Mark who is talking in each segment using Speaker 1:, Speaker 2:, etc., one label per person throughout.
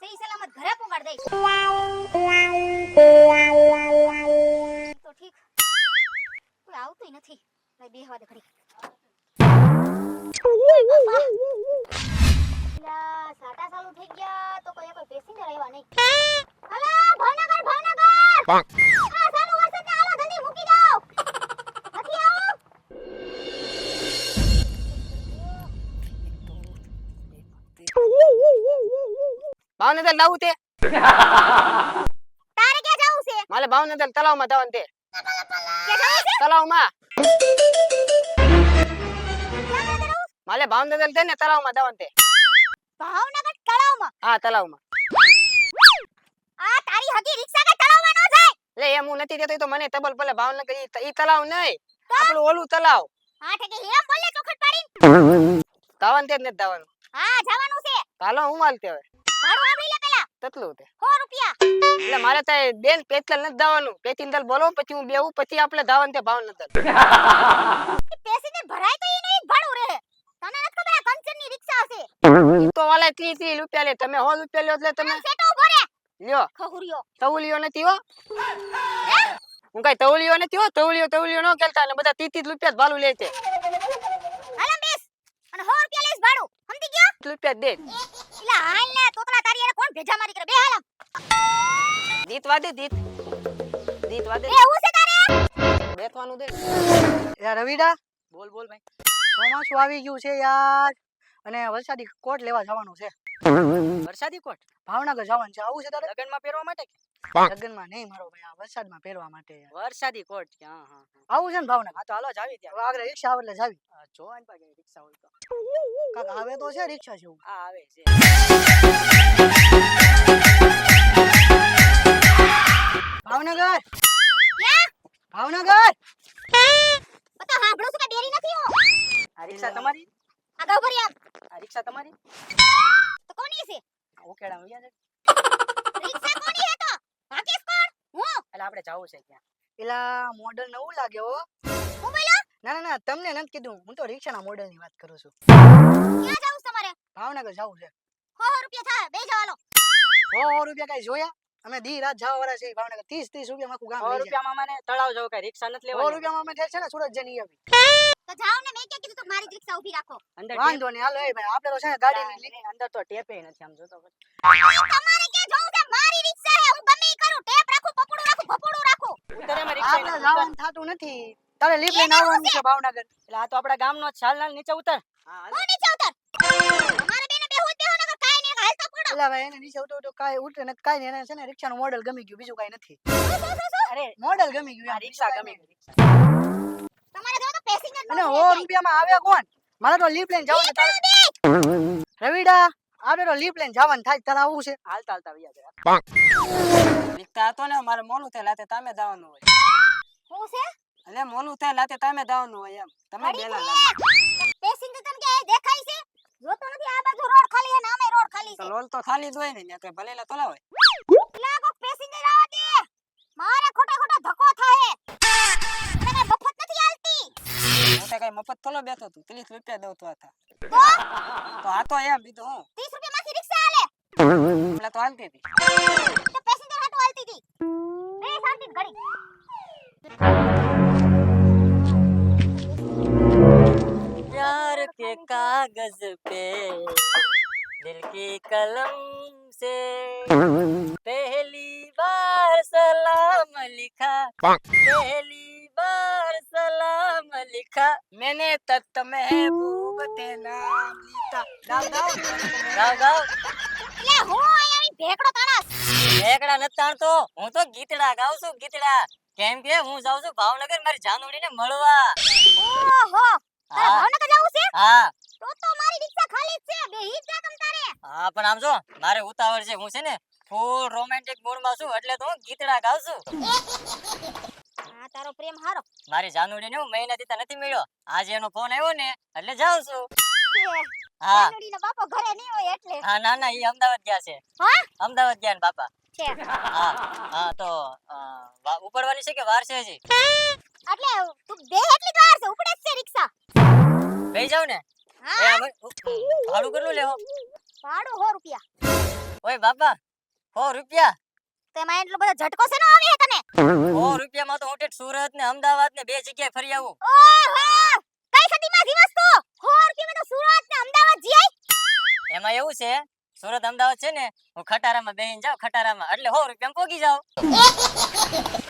Speaker 1: સહી સલામત ઘરે પહોંચાડ દઈશ. તો ઠીક. કોઈ આવતું નથી. લઈ બેહવા દે ઘડી. લા સાટા ચાલુ થઈ ગયા તો કોઈ પેસેન્જર આવ્યા નહીં. હલા ભાવનગર આ ચાલુ વરસાદ ને હાલો જલ્દી મૂકી જાઓ. નથી આવો.
Speaker 2: ભાવનગર લાવું તે
Speaker 1: તારે ક્યાં જાવું છે?
Speaker 2: મારે ભાવનગર તલાવમાં જવાનું તે
Speaker 1: ક્યાં જાવું છે?
Speaker 2: તલાવમાં
Speaker 1: ક્યાં જાવું?
Speaker 2: મારે ભાવનગર છે ને તલાવમાં જવાનું તે
Speaker 1: ભાવનગર તળાવમાં.
Speaker 2: હા તલાવમાં
Speaker 1: આ તારી હગી રિક્ષા કે તળાવમાં ન જાય.
Speaker 2: એટલે એમ હું નથી દેતો ઈ તો મને તબલ ભલે ભાવનગર ઈ તલાવ નહીં આપણું ઓલું તલાવ
Speaker 1: હા ઠીક છે એમ બોલે ચોખટ પાડીને.
Speaker 2: જવાનું તે જ નથી જવાનું
Speaker 1: હા જવાનું છે.
Speaker 2: હાલો હું માલતે હવે
Speaker 1: ભાડું આપી લે પેલા
Speaker 2: કેટલું તે
Speaker 1: 100 રૂપિયા.
Speaker 2: એટલે મારે તો બેન પેટલ નથી જવાનું પેચિંદલ બોલો પછી હું બેહું પછી આપણે જવાનું તે ભાવનગર
Speaker 1: પેસેન્જર ભરાય તો એને જ ભાડું રહે. તને નથી ખબર આ કંચનની રિક્ષા છે.
Speaker 2: ઈ તો વાલા 30 રૂપિયા લે તમે 100 રૂપિયા લ્યો એટલે તમે
Speaker 1: સેટો ઉભો રે
Speaker 2: લ્યો
Speaker 1: ખહુરિયો.
Speaker 2: તવલિયો નથી હો હું કઈ તવલિયો નથી હો તવલિયો નો કેલતા ને બધા 30 રૂપિયા જ ભાડું લે છે
Speaker 1: હાલમ બેસ અને 100 રૂપિયા લેસ ભાડું. સમજી ગયો?
Speaker 2: રૂપિયા દે
Speaker 1: ઇલા હાલ ને તોતલા તારી એને કોણ ભેજા મારી કરે બે હાલમ.
Speaker 2: દીત વાદે દીત વાદે
Speaker 1: એ હું છે તારે?
Speaker 2: બેસવાનું દે
Speaker 3: યાર રવિડા
Speaker 2: બોલ ભાઈ
Speaker 3: ચોમાસું આવી ગયું છે યાર અને વરસાદી કોટ લેવા જવાનું છે.
Speaker 2: વરસાદી કોટ
Speaker 3: ભાવનગર જવાનું છે. આવું છે તારે?
Speaker 2: લગનમાં પહેરવા માટે
Speaker 3: લગ્નમાં નહીં મારો ભાઈ આ વરસાદમાં પહેરવા માટે યાર.
Speaker 2: વરસાદી કોટ હા
Speaker 3: આવું છે ને ભાવનગર?
Speaker 2: હા તો હાલો જાવી ત્યાં
Speaker 3: હવે આગળ રિક્ષા આવે એટલે જાવી.
Speaker 2: જોવાન પાકે રિક્ષા હોય તો
Speaker 3: કાક આવે તો છે રિક્ષા જેવું.
Speaker 2: આ આવે છે
Speaker 3: ભાવનગર
Speaker 1: ક્યાં?
Speaker 3: ભાવનગર
Speaker 1: પતા હાંભળો છું કે ડેરી નથી હો.
Speaker 2: આ રિક્ષા તમારી
Speaker 1: આગળ ભરી આમ.
Speaker 2: આ રિક્ષા તમારી
Speaker 1: તો કોની છે?
Speaker 2: ઓકેડા માં ગયા
Speaker 1: રિક્ષા કોની હે તો? ભાગેશ કોણ? હું.
Speaker 2: એટલે આપણે જાવું છે ત્યાં
Speaker 3: એલા મોડલ નવું લાગે હો.
Speaker 1: હું બોલ્યો?
Speaker 3: ના તમને નથી કીધું હું તો રિક્ષાના મોડલની વાત કરું છું.
Speaker 1: ક્યાં જાવું છે તમારે?
Speaker 3: ભાવનગર જવું છે.
Speaker 1: 100 રૂપિયા થાય બે જવાલો.
Speaker 3: 100 રૂપિયા કઈ જોયા? અમે દી રાત જવા વાળા છે ભાવનગર. 30 રૂપિયા આખું ગામ
Speaker 2: 100
Speaker 3: લઈ જાય.
Speaker 2: રૂપિયામાં મને તળાવ જવું કઈ રિક્ષા નથી
Speaker 3: 100
Speaker 2: લેવાની
Speaker 3: રૂપિયામાં અમે છે ને સુરત જઈને આવી.
Speaker 1: તો જાવ ને મેં ક્યાં કીધું તો મારી જ રિક્ષા ઊભી રાખો.
Speaker 2: અંદર
Speaker 3: વાંધો નહીં હાલો એ ભાઈ આપણે તો છે ને ગાડીની
Speaker 2: ટેપ અંદર તો ટેપે નથી આમ જોતો
Speaker 1: તમારે ક્યાં જવું છે? મારી રિક્ષા હે હું ગમે ઈ કરું. ટેપ રાખું પકડું રાખું ભપડું રાખું.
Speaker 2: ઉતરે માં રિક્ષા
Speaker 3: આપણે જવાનું થાતું નથી. તારે લીપ લઈને આવવાનું છે ભાવનગર.
Speaker 2: એટલે આ તો આપડા ગામનો ચાલનાર નીચે ઉતર
Speaker 1: હું નીચે ઉતર. તમારે બેને બેહું જ બેહો નકર કાઈ નહીં હાલ તો પકડો.
Speaker 3: એટલે ભાઈ એને નીચે ઉતરો તો કાઈ ઉતરે ને કાઈ નહીં. એને છે ને રિક્ષાનું મોડલ ગમી ગયું બીજું કાઈ નથી.
Speaker 2: અરે
Speaker 3: મોડલ ગમી ગયું
Speaker 2: આ
Speaker 3: એમ,
Speaker 2: રિક્ષા
Speaker 3: બીજું
Speaker 2: ગમે
Speaker 3: કાંઈ નહીં.
Speaker 1: તમારે જો તો પેસેન્જર
Speaker 3: અને 100 રૂપિયામાં આવે કોણ? મારે તો લીપ લઈને જવાનું તારે રવિડા આપણે તો લીપ લઈને જવાનું થાય તારે આવું છે.
Speaker 2: હાલતા વ્યા રિક્ષા હતો ને મારે મોલું થાય લાતે તમે જવાનું હોય
Speaker 1: હું છે?
Speaker 2: એટલે મોલું થાય લાતે તમે જવાનું હોય એમ તમે બેલા
Speaker 1: પેસેન્જર તને કે દેખાય છે? જોતો નથી આ બાજુ રોડ ખાલી છે ને આમે રોડ ખાલી છે.
Speaker 2: રોલ તો ખાલી જ હોય ને ત્યાં તો ભલેલા તોલા હોય
Speaker 1: પેલા કોક પેસેન્જર આવા દે. મારે ખોટો ધક્કો થાય. મને કઈ મફત નથી આલતી.
Speaker 2: હું તો કઈ મફત થોલો બેઠો તું 30 રૂપિયા દઉં તો હતા
Speaker 1: તો
Speaker 2: તો આ તો એમ બીજું હું
Speaker 1: 30 રૂપિયા માંથી રિક્ષા આલે.
Speaker 2: એટલે તો હાલતી હતી
Speaker 1: તો પેસેન્જર હાટુ આલતી હતી. બે શાંતિ ઘડી.
Speaker 2: प्यार के कागज पे दिल की कलम से पहली बार सलाम लिखा पहली बार सलाम लिखा मैंने तत महबूब ते नाम लिखा गाओ
Speaker 1: લે હું અહીંયા ભેકડો તાણસ.
Speaker 2: એકડા નથી તાણતો હું તો ગીતડા ગાઉં છું ગીતડા કેમ કે હું જાઉં છું ભાવનગર મારી જાનુડીને મળવા
Speaker 1: ઓહો તારે
Speaker 2: હા.
Speaker 1: ભાવનગર જાવું છે?
Speaker 2: હા
Speaker 1: તો મારી રિક્ષા ખાલી જ છે. બેહી જ જા તમ તારે.
Speaker 2: હા પણ આમ જો મારે ઉતાવળ છે હું છે ને ફૂલ રોમેન્ટિક મૂડ માં છું એટલે તો હું ગીતડા ગાઉં છું
Speaker 1: હા તારો પ્રેમ હારો.
Speaker 2: મારી જાનુડીને હું મહિનાથી તો નથી મળ્યો આજે એનો ફોન આવ્યો ને એટલે જાઉં છું હા
Speaker 1: જાનુડીનો બાપો ઘરે નહીં હોય એટલે.
Speaker 2: હા ના ઈ અમદાવાદ ગયા છે
Speaker 1: હા
Speaker 2: અમદાવાદ ગયા ને બાપા
Speaker 1: છે.
Speaker 2: હા તો ઉપડવાની છે કે વાર છે હજી
Speaker 1: એટલે તું બે એટલી જ વાર છે ઉપડે જ છે રિક્ષા.
Speaker 2: બેહી જાવ ને
Speaker 1: હા
Speaker 2: ભાડું કેટલું લેવો
Speaker 1: ભાડું 100 રૂપિયા.
Speaker 2: ઓય બાપા 100 રૂપિયા
Speaker 1: તો એમાં એટલો બધો ઝટકો શેનો આવે હે તને
Speaker 2: 100 રૂપિયામાં તો હું ઠેઠ સુરત ને અમદાવાદ ને બે જગ્યાએ ફરી આવું
Speaker 1: ઓહો કઈ સદીમાં જીવસ તો 100 રૂપિયામાં તો સુરત ને અમદાવાદ જીઆઈ
Speaker 2: એમાં એવું છે સુરત અમદાવાદ છે ને હું ખટારામાં બેહીને જાઉં ખટારામાં એટલે 100 રૂપિયામાં પોગી જાઉં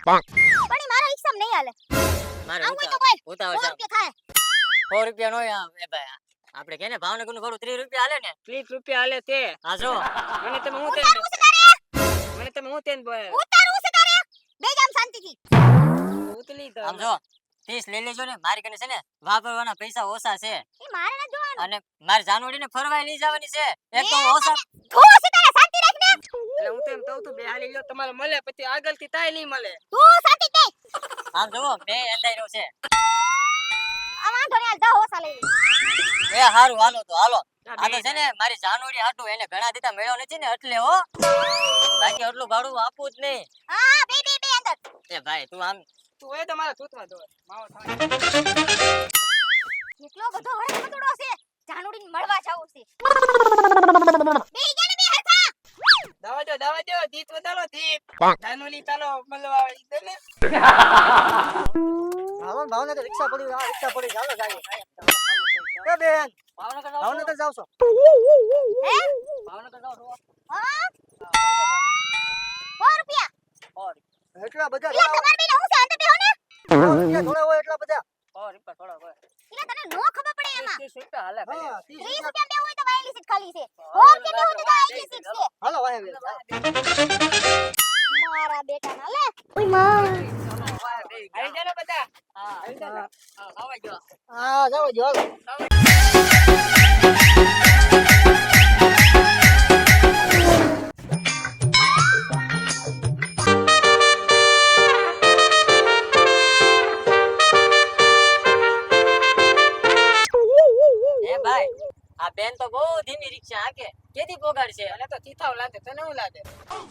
Speaker 1: પણ ઈ મારા રિક્ષામાં નહીં હાલે
Speaker 2: મારે
Speaker 1: આવું હોય તો બોલ
Speaker 2: ઉતાવળ
Speaker 1: 100
Speaker 2: છે
Speaker 1: રૂપિયા થાય
Speaker 2: 100 રૂપિયા નો એ ભાઈ આપણે કે ને ભાવનગર નું ભાડું 30 રૂપિયા હાલે ને
Speaker 4: 30 રૂપિયા હાલે તે
Speaker 2: હા જો
Speaker 4: મને તમે હું તેન
Speaker 1: ઉતારવું છે તારે
Speaker 4: મને તમે હું તેન
Speaker 1: ઉતારવું છે તારે બે જામ શાંતિથી
Speaker 4: ઉતલી તો
Speaker 2: આમ જો 30 લઈ લેજો ને મારી કને છે ને વાપરવાના પૈસા ઓછા છે
Speaker 1: ઈ મારે ન જોવાનું
Speaker 2: અને મારી જાનવડીને ફરવાય લઈ જવાની છે એક તો ઓછા
Speaker 1: તું છે તારે શાંતિ રાખ ને
Speaker 4: એટલે હું તેમ કહું છું બે હાલી લ્યો તમારે મળે પછી આગળથી તાય નહીં મળે
Speaker 1: તું શાંતિ દે
Speaker 2: આમ જો બે અંધાર્યો છે
Speaker 1: આ વાંધો ને હાલ જા હોસા લઈ લે
Speaker 2: એ હારું હાલો તો હાલો આ તો છે ને મારી જાનવડી હાટું એને ઘણા દીધા મેળ્યો નથી ને એટલે હો બાકી એટલું ભાડું આપવું જ નહીં
Speaker 1: હા બે અંદર
Speaker 2: એ ભાઈ તું આમ
Speaker 4: તું એ તમારા સૂતવા દો માવો થાય
Speaker 1: કેટલો બધો હળકતડો છે જાનુડીને મળવા જાવું છે બે જાને બે હરખા
Speaker 4: દાવા દો દીત વધારો દીત દાનોલી તાલો મળવા આવી દે ને
Speaker 3: હાલો ભાવનગર રિક્ષા પડી ચાલો જાય એ બેન
Speaker 2: ભાવનગર
Speaker 3: ભાવનગર જાવ છો
Speaker 1: હે
Speaker 2: ભાવનગર જાવ છો
Speaker 1: હા 100 રૂપિયા
Speaker 3: એટલા બધા
Speaker 1: લે તમાર બેને હું છે અંદર બેહો ને
Speaker 3: રૂપિયા થોડા હોય એટલા બધા
Speaker 2: 100 રૂપિયા થોડા હોય
Speaker 1: ઈલા તને નો ખબર પડે એમાં
Speaker 2: 30 રૂપિયા હાલે ભાઈ
Speaker 3: હા
Speaker 1: 30 રૂપિયા બેહો હોય તો વાયલી સીટ ખાલી છે 100 રૂપિયા બેહો તો વાયલી સીટ છે
Speaker 3: હાલો વાહે
Speaker 1: મારા બેટા ના લે ઓય માં
Speaker 4: આવી જા ને બધા
Speaker 2: હા
Speaker 4: આવી જા ને.
Speaker 2: આવા ગયો
Speaker 3: હા જાવ જો
Speaker 2: એ ભાઈ આ બેન તો બહુ ધીમી રિક્ષા હાકે કેથી પોગાડશે
Speaker 4: મને તો ચીથાવ લાગે તને શું લાગે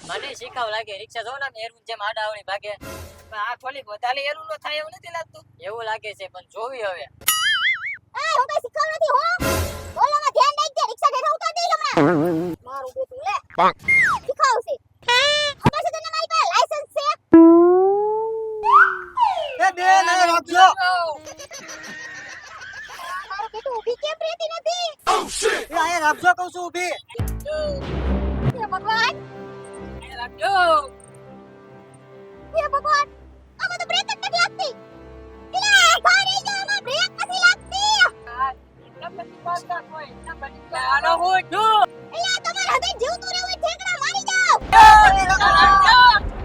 Speaker 2: મને શીખાવ લાગે રિક્ષા જો ને આમ એરું જેમ આડાવડી ભાગે
Speaker 4: પણ આ થોડીક વધારે એરું ન થાય એવું નથી લાગતું
Speaker 2: એવું લાગે છે પણ જોવી હવે
Speaker 1: એ હું કઈ શીખવ નથી હો બોલવામાં ધ્યાન રાખજે રિક્ષા ઘરે ઉતાર દે હમણાં મારું બેટું લે શીખાવ છે ખબર છે તને મારી પાસે લાયસન્સ છે
Speaker 3: એ બેન આ રાખજો
Speaker 1: મારું બેટું ઊભી કેમ રહેતી નથી
Speaker 3: એ આયા રાખજો કહું છું ઊભી
Speaker 1: હે ભગવાન
Speaker 4: એ રાખજો
Speaker 1: હે ભગવાન આમાં તો બ્રેક જ નથી લાગતી ઇલે ભાઈ જા આમાં બ્રેક નથી લાગતી
Speaker 4: નંબરની પાછા કોઈ નંબરની આનો હું છું
Speaker 1: ઇલે તમાર હદે જીવતું રહેવું ઠેકડા મારી જાવ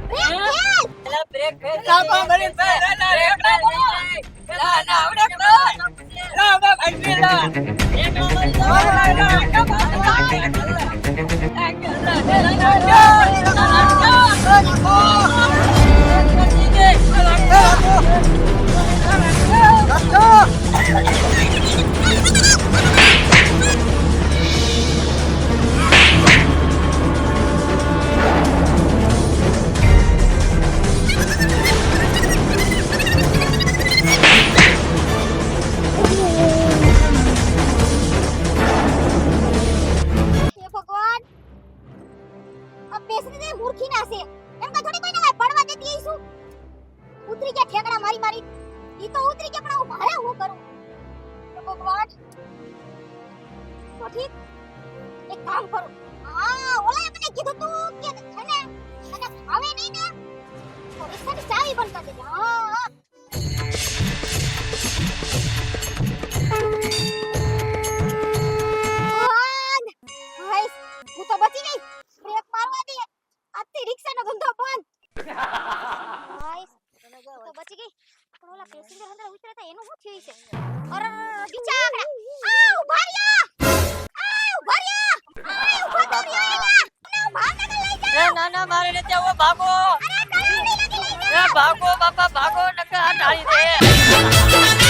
Speaker 1: બ્રેક ફેલ
Speaker 2: એલા બ્રેક ફેલ
Speaker 4: ના ભરી ના રેક ના આવડે ના ભાઈ ના
Speaker 2: એક નંબર
Speaker 1: હે ભગવાન આ બેસને તે મૂર્ખી ના છે એમ કે થોડી કોઈને કાઈ પડવા દેતી આઈશું ઉતરી ગયા ઠેકડા મારી મારી ઈ તો ઉતરી ગયા પણ હું મારે હું કરું હે ભગવાન તો ઠીક એક કામ કરું હા ઓલાએ મને કીધું તું કે છે ને અને આવે નહીં ને તો રિક્ષાની ચાવી બંધ કરી દેજે હા હા ભગવાન! હાય, હું તો બચી ગઈ બ્રેક મારવા દે આજથી રિક્ષાનો ધંધો બંધ હાય, હું તો બચી ગઈ પણ ઓલા પેસેન્જર અંદર ઉતરતા એનું શું થયું છે અરે બીચા આગળ આ ઉભા રહ્યા આ ઉભા રહ્યા આ ઉભા તો રહ્યા એલા મને ભાવનગર લઈ જાઓ
Speaker 2: એ ના ના મારે નથી આવો ભાગો
Speaker 1: અરે કરોડી લગી લઈ જાઓ
Speaker 2: એ ભાગો બાપા ભાગો નકર આ ઢાળી દે